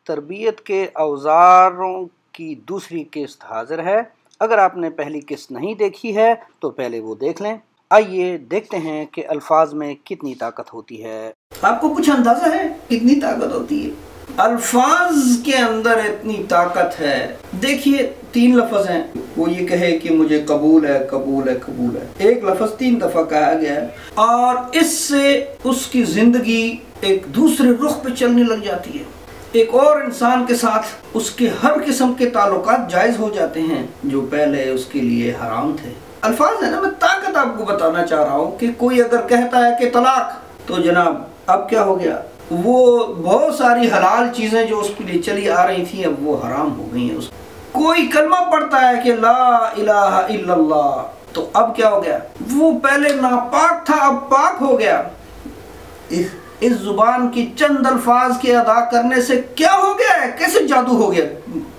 तरबियत के औज़ारों की दूसरी किस्त हाजिर है। अगर आपने पहली किस्त नहीं देखी है तो पहले वो देख लें। आइए देखते हैं कि अल्फाज में कितनी ताकत होती है। आपको कुछ अंदाजा है कितनी ताकत होती है? अल्फाज के अंदर इतनी ताकत है। देखिए 3 लफ्ज हैं, वो ये कहे कि मुझे कबूल है कबूल है कबूल है। एक लफ्ज 3 दफा कहा गया है और इससे उसकी जिंदगी एक दूसरे रुख पे चलने लग जाती है। एक और इंसान के साथ उसके हर किस्म के ताल्लुकात जायज हो जाते हैं जो पहले उसके लिए हराम थे। अल्फाज है ना, मैं ताकत आपको बताना चाह रहा हूँ कि कोई अगर कहता है कि तलाक, तो जनाब अब क्या हो गया? वो बहुत सारी हलाल चीजें जो उसके लिए चली आ रही थी अब वो हराम हो गई हैं। कोई कलमा पढ़ता है कि ला इलाहा इल्लल्लाह, तो अब क्या हो गया? वो पहले नापाक था अब पाक हो गया। इस जुबान की चंद अल्फाज के अदा करने से क्या हो गया है? कैसे जादू हो गया?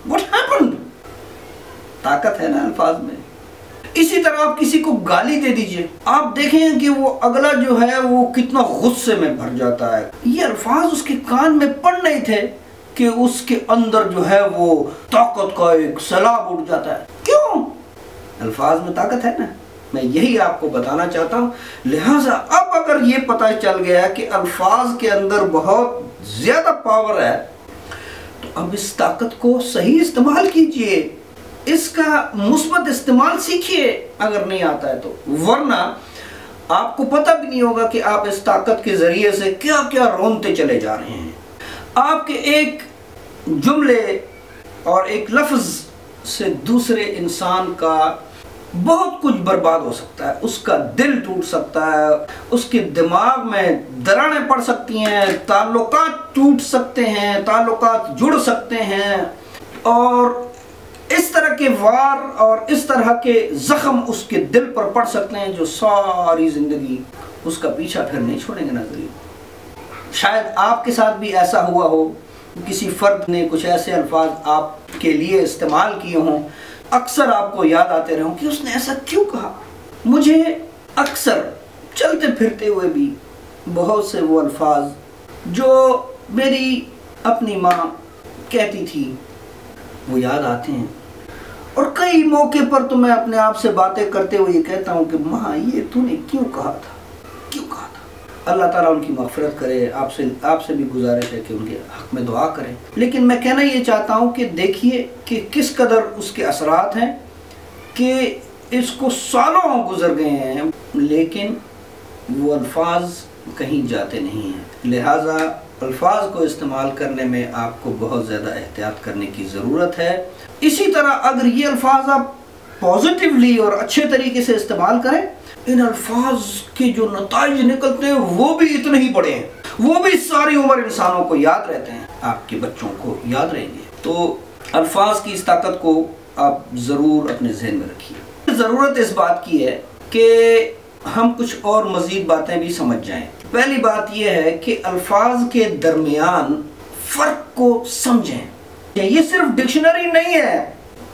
What happened? ताकत है ना अल्फाज में। इसी तरह आप किसी को गाली दे दीजिए, आप देखें कि वो अगला जो है वो कितना गुस्से में भर जाता है। ये अल्फाज उसके कान में पड़ नहीं थे कि उसके अंदर जो है वो ताकत का एक सैलाब उठ जाता है। क्यों? अल्फाज में ताकत है ना, मैं यही आपको बताना चाहता हूँ। लिहाजा अब अगर ये पता चल गया कि अल्फाज के अंदर बहुत ज्यादा पावर है, तो अब इस ताकत को सही इस्तेमाल कीजिए, इसका मुस्बत इस्तेमाल सीखिए अगर नहीं आता है तो, वरना आपको पता भी नहीं होगा कि आप इस ताकत के जरिए से क्या क्या रोनते चले जा रहे हैं। आपके एक जुमले और एक लफ्ज से दूसरे इंसान का बहुत कुछ बर्बाद हो सकता है, उसका दिल टूट सकता है, उसके दिमाग में दरारें पड़ सकती हैं, ताल्लुकात टूट सकते हैं, ताल्लुकात जुड़ सकते हैं, और इस तरह के वार और इस तरह के जख्म उसके दिल पर पड़ सकते हैं जो सारी जिंदगी उसका पीछा फिर नहीं छोड़ेंगे नजरिए। शायद आपके साथ भी ऐसा हुआ हो, किसी फर्द ने कुछ ऐसे अल्फाज आपके लिए इस्तेमाल किए हों, अक्सर आपको याद आते रहे कि उसने ऐसा क्यों कहा। मुझे अक्सर चलते फिरते हुए भी बहुत से वो अल्फाज जो मेरी अपनी माँ कहती थी वो याद आते हैं, और कई मौके पर तो मैं अपने आप से बातें करते हुए ये कहता हूँ कि माँ ये तूने क्यों कहा था, क्यों कहा था। अल्लाह ताला उनकी मग़फ़िरत करे। आपसे भी गुजारिश है कि उनके हक़ में दुआ करें। लेकिन मैं कहना ये चाहता हूँ कि देखिए कि किस कदर उसके असरात हैं कि इसको सालों गुजर गए हैं लेकिन वो अल्फाज कहीं जाते नहीं हैं। लिहाजा अल्फाज को इस्तेमाल करने में आपको बहुत ज़्यादा एहतियात करने की ज़रूरत है। इसी तरह अगर ये अल्फाज आप पॉजिटिवली और अच्छे तरीके से इस्तेमाल करें, इन अल्फाज के जो नताइज निकलते हैं वो भी इतने ही बड़े हैं, वो भी सारी उम्र इंसानों को याद रहते हैं, आपके बच्चों को याद रहेंगे। तो अल्फाज की इस ताकत को आप ज़रूर अपने जहन में रखिए। ज़रूरत इस बात की है कि हम कुछ और मज़ीद बातें भी समझ जाएं। पहली बात यह है कि अल्फाज के दरमियान फ़र्क को समझें। ये सिर्फ डिक्शनरी नहीं है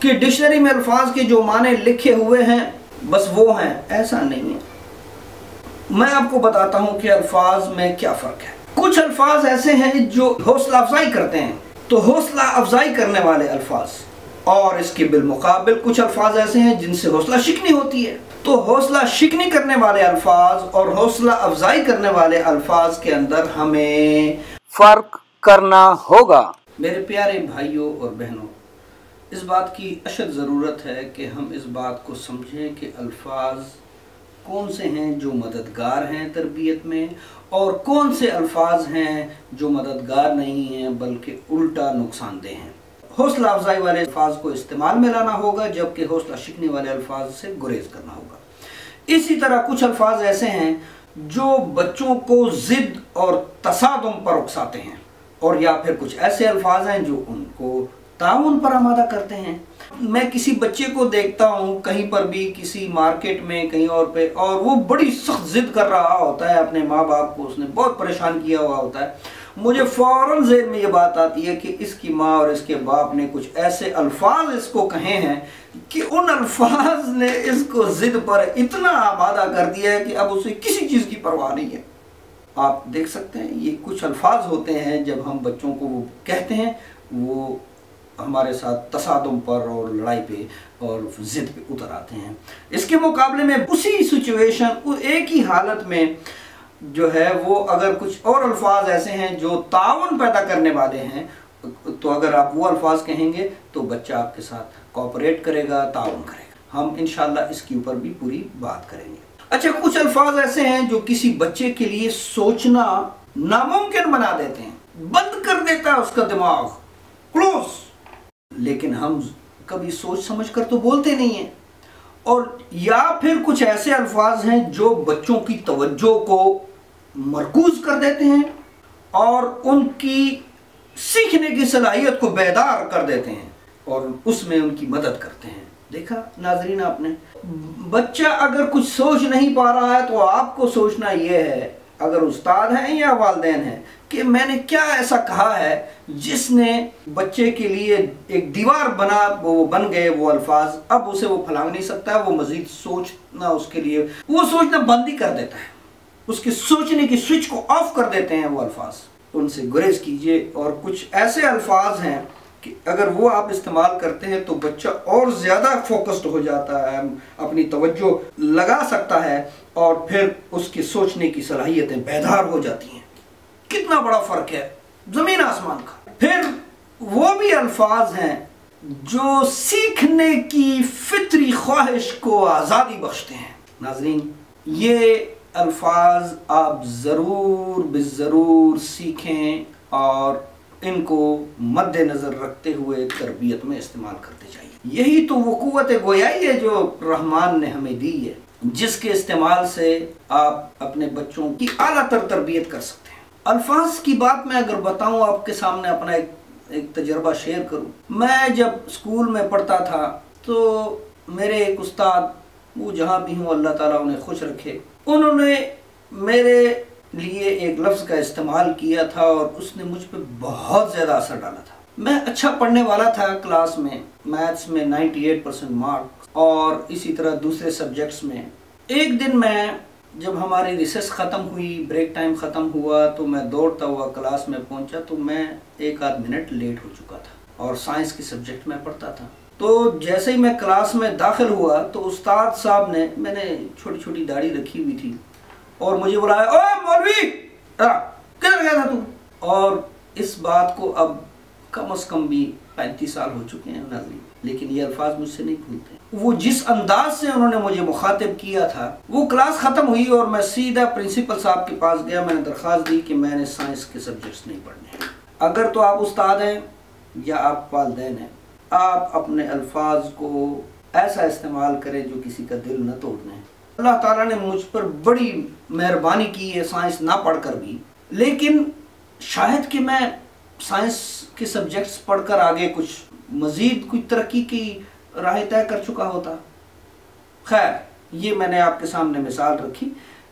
कि डिक्शनरी में अल्फाज के जो माने लिखे हुए हैं बस वो हैं, ऐसा नहीं है। मैं आपको बताता हूं कि अल्फाज में क्या फ़र्क है। कुछ अल्फाज ऐसे हैं जो हौसला अफजाई करते हैं, तो हौसला अफजाई करने वाले अल्फाज, और इसके बिलमुकाबिल कुछ अल्फाज ऐसे हैं जिनसे हौसला शिकनी होती है। तो हौसला शिकनी करने वाले अल्फाज और हौसला अफजाई करने वाले अल्फाज के अंदर हमें फ़र्क करना होगा। मेरे प्यारे भाइयों और बहनों, इस बात की अशद ज़रूरत है कि हम इस बात को समझें कि अल्फाज कौन से हैं जो मददगार हैं तरबियत में, और कौन से अल्फाज हैं जो मददगार नहीं हैं बल्कि उल्टा नुकसानदेह हैं। हौसला अफजाई वाले अल्फाज को इस्तेमाल में लाना होगा, जबकि हौसला शिकने वाले अल्फाज से गुरेज करना होगा। इसी तरह कुछ अल्फाज ऐसे हैं जो बच्चों को ज़िद और तसादुम पर उकसाते हैं, और या फिर कुछ ऐसे अल्फाज हैं जो उनको ताउन पर आमादा करते हैं। मैं किसी बच्चे को देखता हूँ कहीं पर भी, किसी मार्केट में कहीं और पे, और वो बड़ी सख्त जिद कर रहा होता है अपने माँ बाप को, उसने बहुत परेशान किया हुआ होता है। मुझे फ़ौरन ज़हन में ये बात आती है कि इसकी माँ और इसके बाप ने कुछ ऐसे अल्फाज इसको कहे हैं कि उन अल्फाज ने इसको जिद पर इतना आमादा कर दिया है कि अब उसे किसी चीज़ की परवाह नहीं है। आप देख सकते हैं ये कुछ अल्फाज होते हैं जब हम बच्चों को वो कहते हैं वो हमारे साथ तसादुम पर और लड़ाई पे और ज़िद पे उतर आते हैं। इसके मुकाबले में उसी सिचुएशन, एक ही हालत में जो है वो अगर कुछ और अल्फाज ऐसे हैं जो ताउन पैदा करने वाले हैं, तो अगर आप वो अल्फाज कहेंगे तो बच्चा आपके साथ कोऑपरेट करेगा, ताउन करेगा। हम इंशाल्लाह इसके ऊपर भी पूरी बात करेंगे। अच्छा, कुछ अल्फाज ऐसे हैं जो किसी बच्चे के लिए सोचना नामुमकिन बना देते हैं, बंद कर देता है उसका दिमाग, क्लोज, लेकिन हम कभी सोच समझ कर तो बोलते नहीं हैं। और या फिर कुछ ऐसे अल्फाज हैं जो बच्चों की तवज्जो को मरकूज कर देते हैं और उनकी सीखने की सलाहियत को बेदार कर देते हैं और उसमें उनकी मदद करते हैं। देखा नाजरीन आपने, बच्चा अगर कुछ सोच नहीं पा रहा है तो आपको सोचना यह है, अगर उस्ताद हैं या वालिदैन हैं, कि मैंने क्या ऐसा कहा है जिसने बच्चे के लिए एक दीवार बना, वो बन गए वो अल्फाज, अब उसे वो फैला नहीं सकता है, वो मजीद सोचना उसके लिए, वो सोचना बंद ही कर देता है, उसके सोचने की स्विच को ऑफ कर देते हैं वो अल्फाज। उनसे गुरेज कीजिए। और कुछ ऐसे अल्फाज हैं कि अगर वो आप इस्तेमाल करते हैं तो बच्चा और ज़्यादा फोकस्ड हो जाता है, अपनी तवज्जो लगा सकता है और फिर उसकी सोचने की सलाहियतें बेदार हो जाती हैं। कितना बड़ा फ़र्क है ज़मीन आसमान का। फिर वो भी अल्फाज हैं जो सीखने की फितरी ख्वाहिश को आज़ादी बख्शते हैं। नाज़रीन, ये अल्फाज आप ज़रूर बेज़रूर सीखें और इनको मद्देनज़र रखते हुए तरबियत में इस्तेमाल करते जाइए। यही तो वो क़ुव्वत गोयाई है जो रहमान ने हमें दी है, जिसके इस्तेमाल से आप अपने बच्चों की आला तर तरबियत कर सकते हैं। अल्फाज की बात मैं अगर बताऊं, आपके सामने अपना एक तजर्बा शेयर करूं। मैं जब स्कूल में पढ़ता था तो मेरे एक उस्ताद, वो जहाँ भी हूँ अल्लाह ताला उन्हें खुश रखे, उन्होंने मेरे लिए एक लफ्ज़ का इस्तेमाल किया था और उसने मुझ पर बहुत ज़्यादा असर डाला था। मैं अच्छा पढ़ने वाला था क्लास में, मैथ्स में 98% मार्क्स और इसी तरह दूसरे सब्जेक्ट्स में। एक दिन मैं, जब हमारी रिसेस ख़त्म हुई, ब्रेक टाइम ख़त्म हुआ, तो मैं दौड़ता हुआ क्लास में पहुंचा तो मैं 1 आध मिनट लेट हो चुका था और साइंस के सब्जेक्ट में पढ़ता था। तो जैसे ही मैं क्लास में दाखिल हुआ तो उस्ताद साहब ने, मैंने छोटी छोटी दाढ़ी रखी हुई थी, और मुझे बुलाया, ओए मौलवी, किधर गया था तू? और इस बात को अब कम से कम भी 35 साल हो चुके हैं नाज़रीन, लेकिन ये अल्फाज मुझसे नहीं भूलते। वो जिस अंदाज से उन्होंने मुझे मुखातिब किया था, वो क्लास ख़त्म हुई और मैं सीधा प्रिंसिपल साहब के पास गया। मैंने दरख्वास्त दी कि मैंने साइंस के सब्जेक्ट्स नहीं पढ़ने। अगर तो आप उस्ताद हैं या आप वालिदैन हैं, आप अपने अल्फाज को ऐसा इस्तेमाल करें जो किसी का दिल न तोड़ दें। अल्लाह ताला ने मुझ पर बड़ी मेहरबानी की है साइंस ना पढ़कर भी, लेकिन शायद कि मैं साइंस के सब्जेक्ट्स पढ़कर आगे कुछ मज़ीद कुछ तरक्की की राह तय कर चुका होता। खैर, ये मैंने आपके सामने मिसाल रखी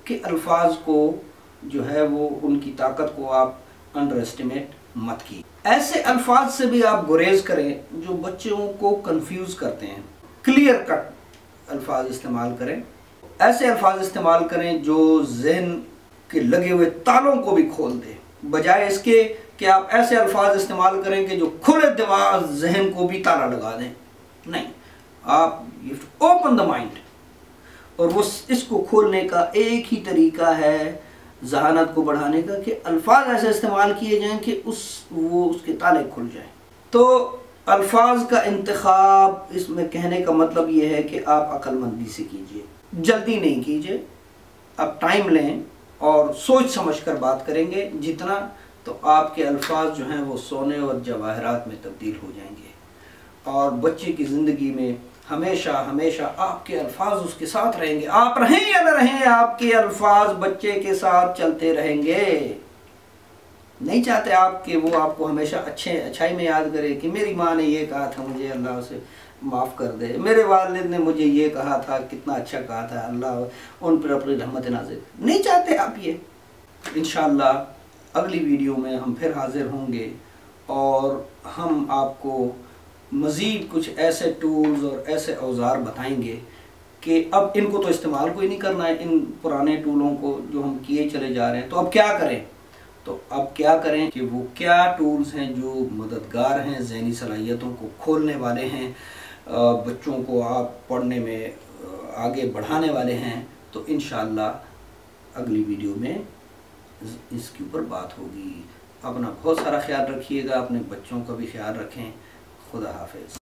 कि अल्फाज को जो है वो, उनकी ताकत को आप अंडर एस्टिमेट मत की। ऐसे अल्फाज से भी आप गुरेज करें जो बच्चों को कंफ्यूज करते हैं। क्लियर कट अल्फाज इस्तेमाल करें, ऐसे अल्फाज इस्तेमाल करें जो जहन के लगे हुए तालों को भी खोल दे, बजाय इसके कि आप ऐसे अल्फाज इस्तेमाल करें कि जो खुले दिमाग जहन को भी ताला लगा दें। नहीं, आप ओपन द माइंड, और वो इसको खोलने का एक ही तरीका है जहानत को बढ़ाने का कि अल्फाज ऐसे इस्तेमाल किए जाएं कि उसके ताले खुल जाएं। तो अल्फाज का इंतखाब, इसमें कहने का मतलब ये है कि आप अक्लमंदी से कीजिए, जल्दी नहीं कीजिए, आप टाइम लें और सोच समझ कर बात करेंगे जितना, तो आपके अल्फाज जो हैं वो सोने और जवाहरात में तब्दील हो जाएंगे और बच्चे की ज़िंदगी में हमेशा हमेशा आपके अल्फाज उसके साथ रहेंगे। आप रहें या न रहें, आपके अल्फाज बच्चे के साथ चलते रहेंगे। नहीं चाहते आप कि वो आपको हमेशा अच्छाई में याद करे कि मेरी माँ ने ये कहा था, मुझे अल्लाह से माफ़ कर दे, मेरे वालिद ने मुझे ये कहा था, कितना अच्छा कहा था, अल्लाह उन पर अपनी रहमत नाज़िल। नहीं चाहते आप ये। इंशाअल्लाह अगली वीडियो में हम फिर हाजिर होंगे और हम आपको मज़ीद कुछ ऐसे टूल्स और ऐसे औज़ार बताएंगे कि अब इनको तो इस्तेमाल कोई नहीं करना है, इन पुराने टूलों को जो हम किए चले जा रहे हैं, तो अब क्या करें। तो अब क्या करें कि वो क्या टूल्स हैं जो मददगार हैं, ज़हनी सलाहियतों को खोलने वाले हैं, बच्चों को आप पढ़ने में आगे बढ़ाने वाले हैं। तो इंशाअल्लाह अगली वीडियो में इसके ऊपर बात होगी। अपना बहुत सारा ख्याल रखिएगा, अपने बच्चों का भी ख्याल रखें। खुदा हाफिज़।